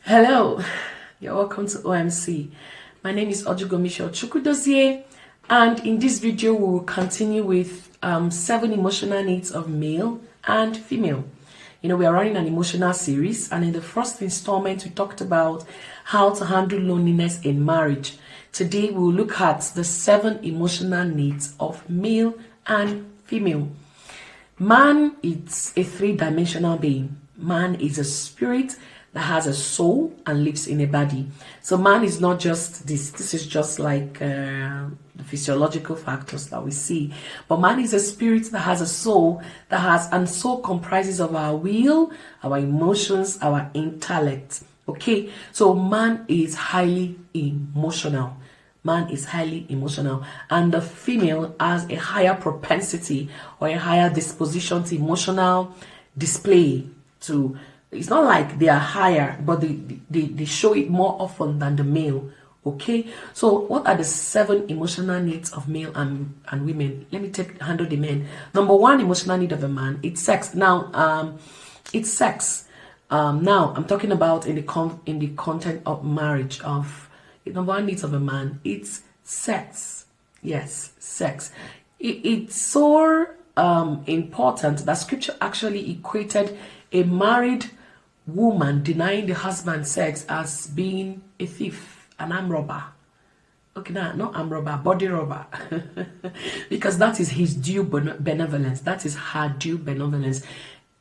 Hello, you're welcome to OMC. My name is Ojugomisho Chukwudozie, and in this video we will continue with 7 emotional needs of male and female. We are running an emotional series, and in the first installment we talked about how to handle loneliness in marriage. Today we will look at the 7 emotional needs of male and female. Man is a 3-dimensional being. Man is a spirit that has a soul and lives in a body. So man is not just this. This is just like the physiological factors that we see. But man is a spirit that has a soul and soul comprises of our will, our emotions, our intellect. Okay, so man is highly emotional. Man is highly emotional, and the female has a higher propensity or a higher disposition to emotional display. It's not like they are higher, but they show it more often than the male. Okay, so what are the 7 emotional needs of male and women? Let me handle the men. Number 1 emotional need of a man, it's sex. Now it's sex. Now I'm talking about in the content of marriage. Of number 1 needs of a man, it's sex. Yes, sex. It's so important that scripture actually equated a married woman denying the husband sex as being a thief, an arm robber. Okay, now not arm robber, body robber. Because that is his due benevolence. That is her due benevolence.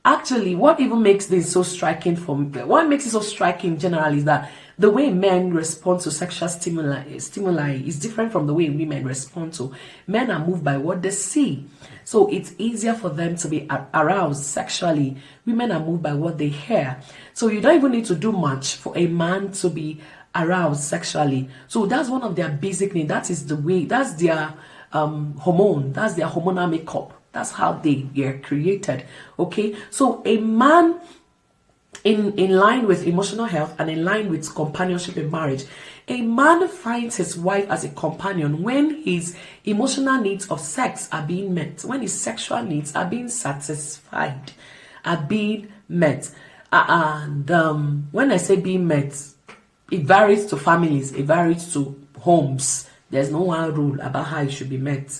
Actually, what even makes this so striking what makes it so striking generally is that the way men respond to sexual stimuli is different from the way women respond to. Men are moved by what they see. So it's easier for them to be aroused sexually. Women are moved by what they hear. So you don't even need to do much for a man to be aroused sexually. So that's one of their basic needs. That is the way, that's their hormone, that's their hormonal makeup. That's how they are created. Okay, so a man in line with emotional health and in line with companionship in marriage, a man finds his wife as a companion when his emotional needs of sex are being met, when his sexual needs are being satisfied, are being met. And when I say being met, it varies to families, it varies to homes. There's no one rule about how it should be met.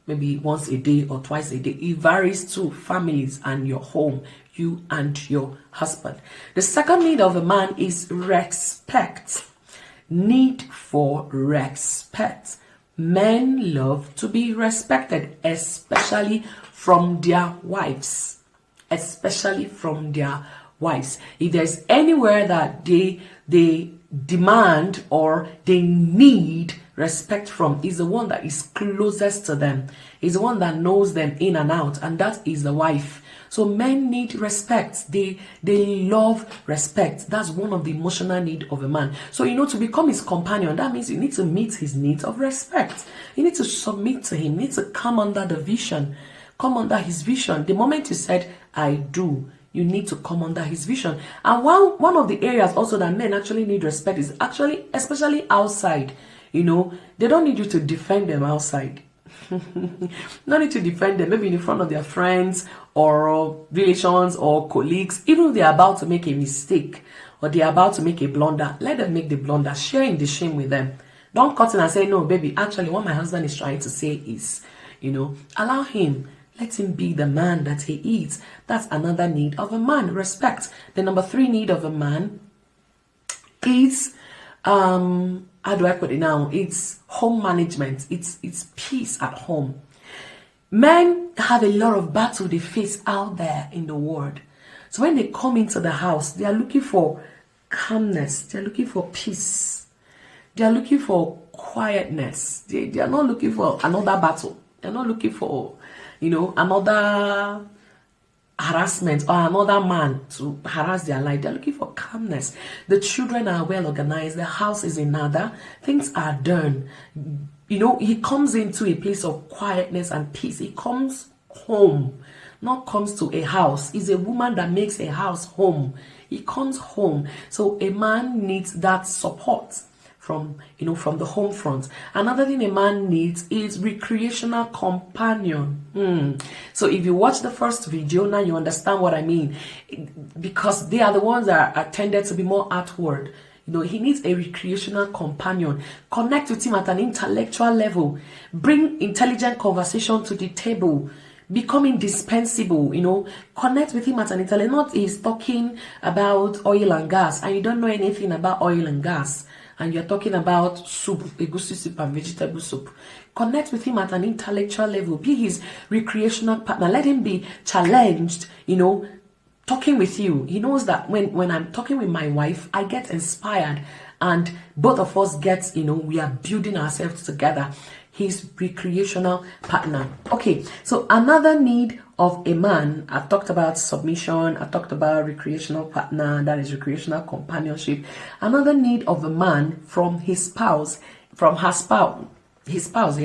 Maybe once a day or twice a day. It varies to families and your home, you and your husband. The second need of a man is respect. Need for respect. Men love to be respected, especially from their wives. Especially from their wives. If there's anywhere that they demand or they need respect from, is the one that is closest to them, is the one that knows them in and out, and that is the wife. So men need respect. They love respect. That's one of the emotional needs of a man. So to become his companion, that means you need to meet his needs of respect. You need to submit to him. You need to come under the vision, come under his vision. The moment you said I do, you need to come under his vision. And one of the areas also that men actually need respect is actually, especially outside. They don't need you to defend them outside. No need to defend them, maybe in front of their friends or relations or colleagues. Even if they're about to make a mistake or they're about to make a blunder, let them make the blunder. Share in the shame with them. Don't cut in and say, no, baby, actually what my husband is trying to say is, allow him. Let him be the man that he is. That's another need of a man, respect. The number 3 need of a man is, how do I put it now? It's home management. It's peace at home. Men have a lot of battle they face out there in the world. So when they come into the house, they are looking for calmness. They are looking for peace. They are looking for quietness. They are not looking for another battle. They're not looking for another harassment or another man to harass their life. They're looking for calmness. The children are well organized. The house is in order. Things are done. He comes into a place of quietness and peace. He comes home, not comes to a house. He's a woman that makes a house home. He comes home. So a man needs that support from the home front. Another thing a man needs is recreational companion. So if you watch the first video, now you understand what I mean, because they are the ones that are tended to be more outward. He needs a recreational companion. Connect with him at an intellectual level. Bring intelligent conversation to the table. Become indispensable. Connect with him at an intellectual. Not he's talking about oil and gas and you don't know anything about oil and gas, and you're talking about soup, egusi soup and vegetable soup. Connect with him at an intellectual level. Be his recreational partner. Let him be challenged, talking with you. He knows that when I'm talking with my wife, I get inspired and both of us get, we are building ourselves together. His recreational partner. Okay, so another need of a man, I've talked about submission, I've talked about recreational partner, that is recreational companionship. Another need of a man from his spouse, his spouse,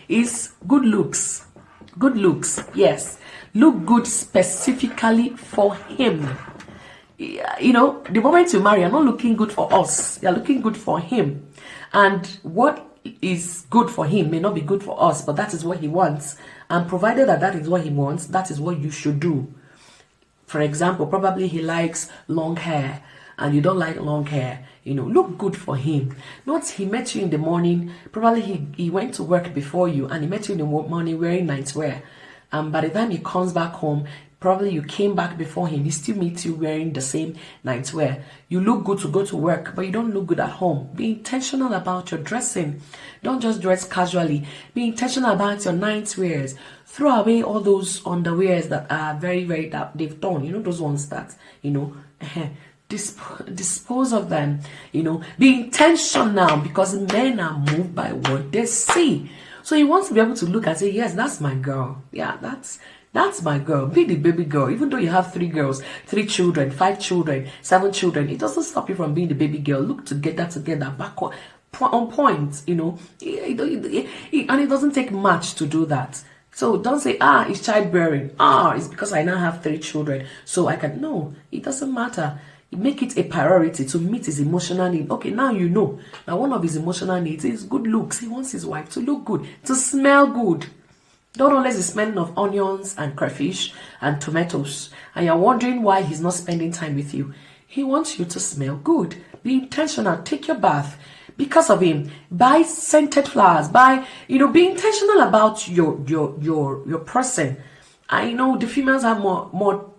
is good looks. Good looks, yes. Look good specifically for him. The moment you marry, you're not looking good for us. You're looking good for him. And what is good for him may not be good for us, but that is what he wants. And provided that is what he wants, that is what you should do. For example, probably he likes long hair and you don't like long hair. Look good for him. Not he met you in the morning, probably he went to work before you and he met you in the morning wearing nightwear. By the time he comes back home, probably you came back before him, he still meets you wearing the same nightwear. You look good to go to work, but you don't look good at home. Be intentional about your dressing. Don't just dress casually. Be intentional about your nightwears. Throw away all those underwears that are very, very, that they've torn. Those ones that, dispose of them. Be intentional, because men are moved by what they see. So he wants to be able to look and say, yes, that's my girl. Yeah, that's my girl. Be the baby girl. Even though you have 3 girls, 3 children, 5 children, 7 children, it doesn't stop you from being the baby girl. Look together, back on point, and it doesn't take much to do that. So don't say, it's childbearing. It's because I now have 3 children, so I can. No, it doesn't matter. Make it a priority to meet his emotional need. Okay, now you know that one of his emotional needs is good looks. He wants his wife to look good, to smell good. Don't always be smelling of onions and crayfish and tomatoes, and you're wondering why he's not spending time with you. He wants you to smell good. Be intentional. Take your bath because of him. Buy scented flowers. Be intentional about your person. I know the females have more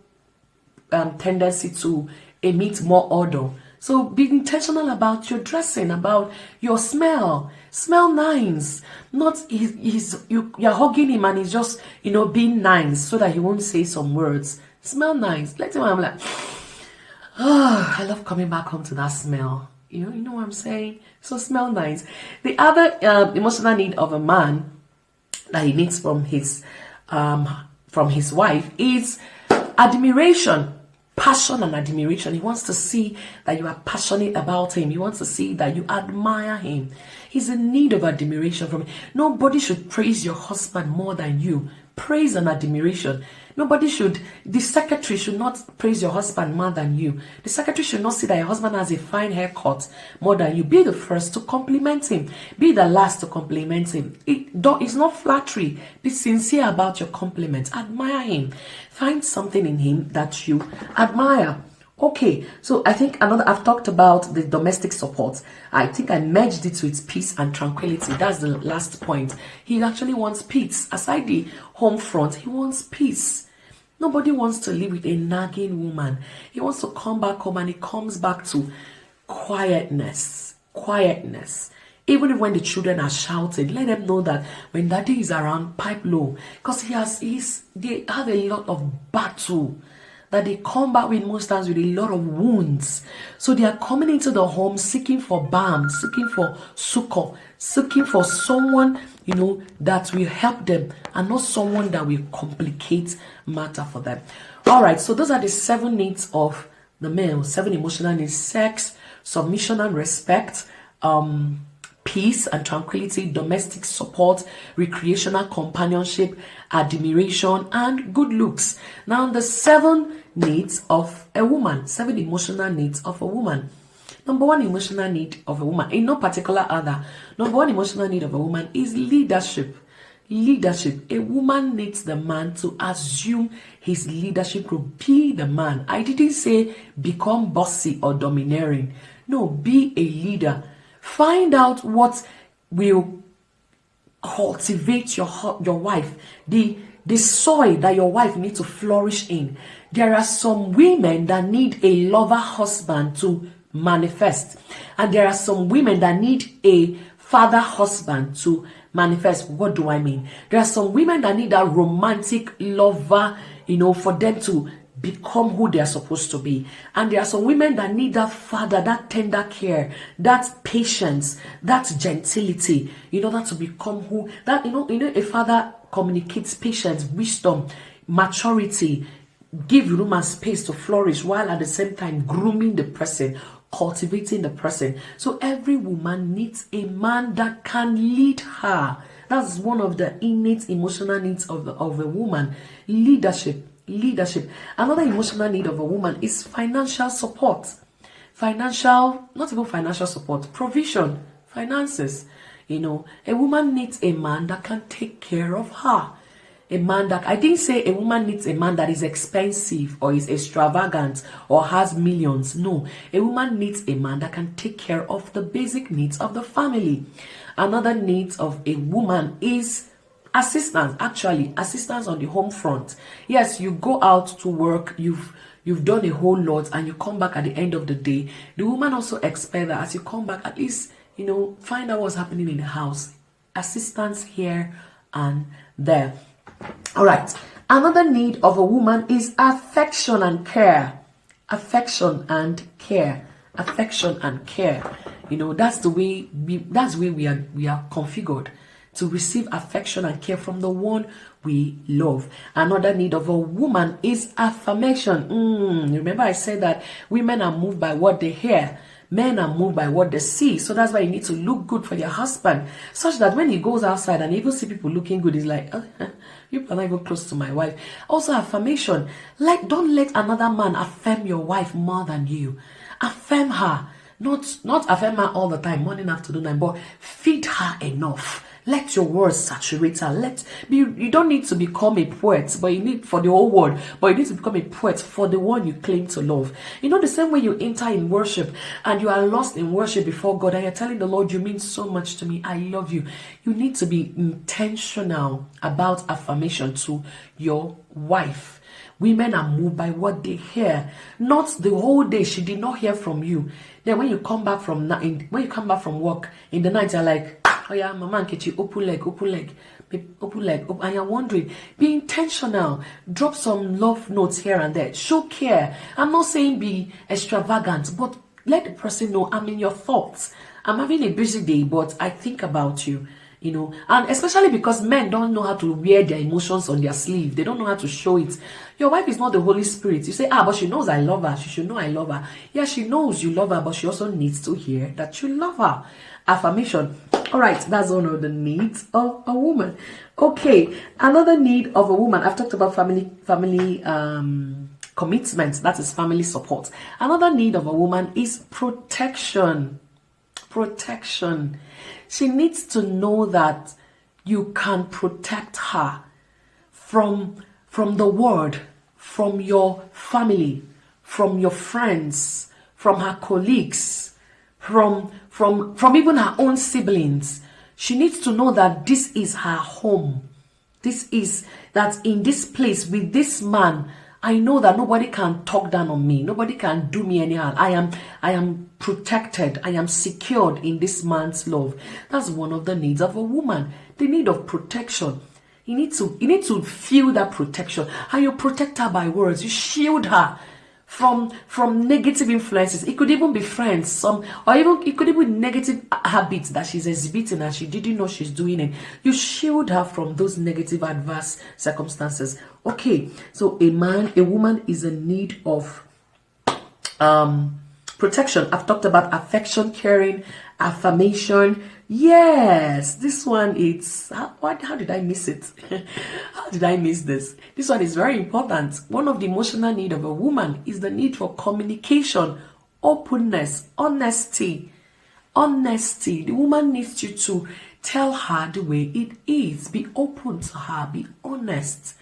tendency to emit more odor. So be intentional about your dressing, about your smell. Smell nice. Not you're hugging him and he's just being nice so that he won't say some words. Smell nice. Let him. I'm like, I love coming back home to that smell. You know what I'm saying? So smell nice. The other emotional need of a man that he needs from his wife is admiration. Passion and admiration. He wants to see that you are passionate about him. He wants to see that you admire him. He's in need of admiration from him. Nobody should praise your husband more than you. Praise and admiration. The secretary should not praise your husband more than you. The secretary should not see that your husband has a fine haircut more than you. Be the first to compliment him. Be the last to compliment him. It's not flattery. Be sincere about your compliment. Admire him. Find something in him that you admire. Okay, so I think I've talked about the domestic support. I think I merged it with peace and tranquility. That's the last point. He actually wants peace. Aside the home front, he wants peace. Nobody wants to live with a nagging woman. He wants to come back home and he comes back to quietness. Even if when the children are shouting, let them know that when daddy is around, pipe low. Because they have a lot of battle that they come back with most times with a lot of wounds. So they are coming into the home seeking for balm, seeking for succor, seeking for someone, that will help them and not someone that will complicate matter for them. All right, so those are the 7 needs of the male, 7 emotional needs: sex, submission and respect, peace and tranquility, domestic support, recreational companionship, admiration, and good looks. Now, the 7 needs of a woman, 7 emotional needs of a woman. Number one emotional need of a woman, in no particular order, number one emotional need of a woman is leadership. Leadership. A woman needs the man to assume his leadership role. Be the man. I didn't say become bossy or domineering. No, be a leader. Find out what will cultivate your wife, the soil that your wife needs to flourish in. There are some women that need a lover husband to manifest, and there are some women that need a father husband to manifest. What do I mean? There are some women that need a romantic lover, for them to become who they are supposed to be. And there are some women that need that father, that tender care, that patience, that gentility, that to become who that a father communicates patience, wisdom, maturity, give room and space to flourish, while at the same time grooming the person, cultivating the person. So every woman needs a man that can lead her. That's one of the innate emotional needs of a woman. Leadership. Another emotional need of a woman is financial support. Not even financial support, provision, finances. A woman needs a man that can take care of her. A man that, I didn't say a woman needs a man that is expensive or is extravagant or has millions. No, a woman needs a man that can take care of the basic needs of the family. Another need of a woman is assistance on the home front. Yes, you go out to work, you've done a whole lot, and you come back at the end of the day. The woman also expects that as you come back, at least find out what's happening in the house. Assistance here and there. All right. Another need of a woman is affection and care. Affection and care. That's the way we are configured to receive affection and care from the one we love. Another need of a woman is affirmation. Remember I said that women are moved by what they hear. Men are moved by what they see. So that's why you need to look good for your husband, such that when he goes outside and even see people looking good, he's like, you are not even close to my wife. Also affirmation. Like, don't let another man affirm your wife more than you. Affirm her. Not affirm her all the time, morning, afternoon, night, but feed her enough. Let your words saturate her. You don't need to become a poet, but you need for the whole world, but you need to become a poet for the one you claim to love. The same way you enter in worship and you are lost in worship before God and you're telling the Lord, you mean so much to me, I love you. You need to be intentional about affirmation to your wife. Women are moved by what they hear, not the whole day. She did not hear from you. Then when you come back from work in the night, you're like, oh yeah, Mama Nkechi, open leg, and you're wondering. Be intentional. Drop some love notes here and there. Show care. I'm not saying be extravagant, but let the person know I'm in your thoughts. I'm having a busy day, but I think about you. And especially because men don't know how to wear their emotions on their sleeve. They don't know how to show it. Your wife is not the Holy Spirit. You say, but she knows I love her. She should know I love her. Yeah, she knows you love her, but she also needs to hear that you love her. Affirmation. All right, that's one of the needs of a woman. Okay, another need of a woman. I've talked about family commitment. That is family support. Another need of a woman is protection. She needs to know that you can protect her from the world, from your family, from your friends, from her colleagues, from even her own siblings. She needs to know that this is her home. This is that in this place with this man, I know that nobody can talk down on me. Nobody can do me any harm. I am protected. I am secured in this man's love. That's one of the needs of a woman. The need of protection. You need to feel that protection. And you protect her by words. You shield her from negative influences. It could even be friends, or even it could even be negative habits that she's exhibiting and she didn't know she's doing it. You shield her from those negative adverse circumstances. Okay, so a woman is in need of protection. I've talked about affection, caring, affirmation. Yes, this one is how did I miss it? How did I miss this? This one is very important. One of the emotional needs of a woman is the need for communication openness, honesty. Honesty. The woman needs you to tell her the way it is. Be open to her. Be honest.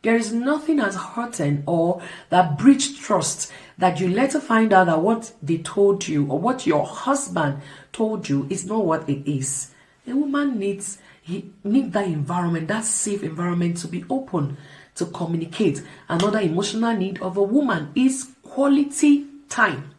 There is nothing as hurting or that breach trust that you later find out that what they told you or what your husband told you is not what it is. A woman needs that environment, that safe environment, to be open, to communicate. Another emotional need of a woman is quality time.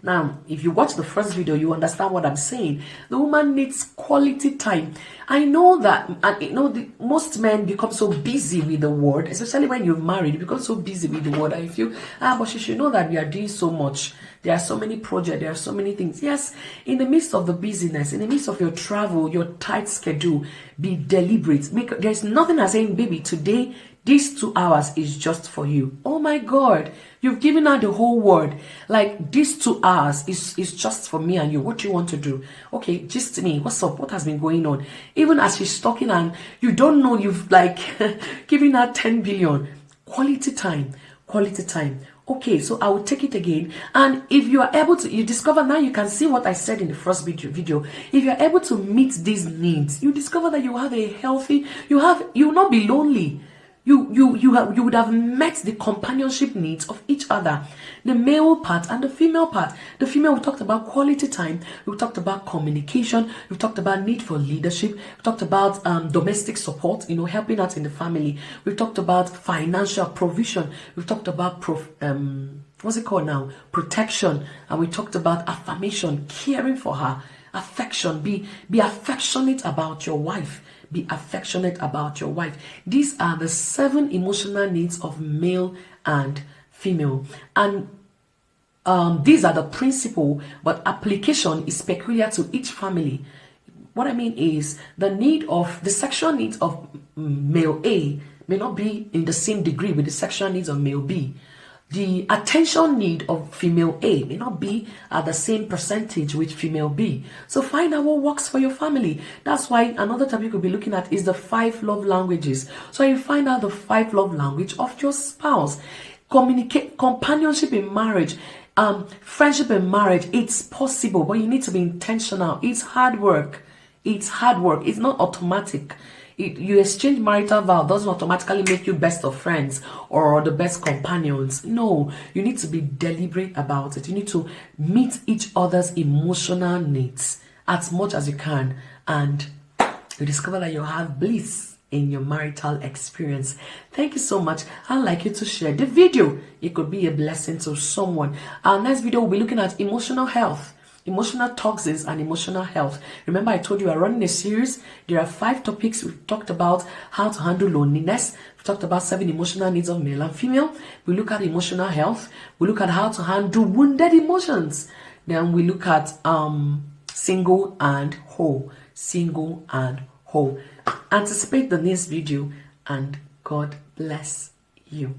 Now, if you watch the first video, you understand what I'm saying. The woman needs quality time. I know that, and most men become so busy with the word, especially when you're married, you become so busy with the word. I feel, but she should know that we are doing so much. There are so many projects, there are so many things. Yes, in the midst of the busyness, in the midst of your travel, your tight schedule, be deliberate. There's nothing as saying, baby, today, these 2 hours is just for you. Oh my God, you've given her the whole word. Like, these 2 hours is just for me and you. What do you want to do? Okay, just me. What's up? What has been going on? Even as she's talking and you don't know, you've like given her 10 billion. Quality time. Quality time. Okay, so I will take it again. And if you are able to, you discover now, you can see what I said in the first video. If you're able to meet these needs, you discover that you have a healthy, you will not be lonely. You would have met the companionship needs of each other, the male part and the female part. The female, we talked about quality time, we talked about communication, we talked about need for leadership, we talked about domestic support, helping out in the family. We talked about financial provision, we talked about what's it called now, protection, and we talked about affirmation, caring for her, affection. Be affectionate about your wife. Be affectionate about your wife. These are the 7 emotional needs of male and female. And these are the principle, but application is peculiar to each family. What I mean is the sexual needs of male A may not be in the same degree with the sexual needs of male B. The attention need of female A may not be at the same percentage with female B. So find out what works for your family. That's why another topic you could be looking at is the 5 love languages. So you find out the 5 love language of your spouse. Communicate, companionship in marriage, friendship in marriage. It's possible, but you need to be intentional. It's hard work. It's hard work. It's not automatic. You exchange marital vow doesn't automatically make you best of friends or the best companions. No, you need to be deliberate about it. You need to meet each other's emotional needs as much as you can, and you discover that you have bliss in your marital experience. Thank you so much. I'd like you to share the video. It could be a blessing to someone. Our next video will be looking at emotional health, emotional toxins, and emotional health. Remember, I told you we're running a series. There are 5 topics. We've talked about how to handle loneliness. We've talked about 7 emotional needs of male and female. We look at emotional health. We look at how to handle wounded emotions. Then we look at single and whole. Single and whole. Anticipate the next video, and God bless you.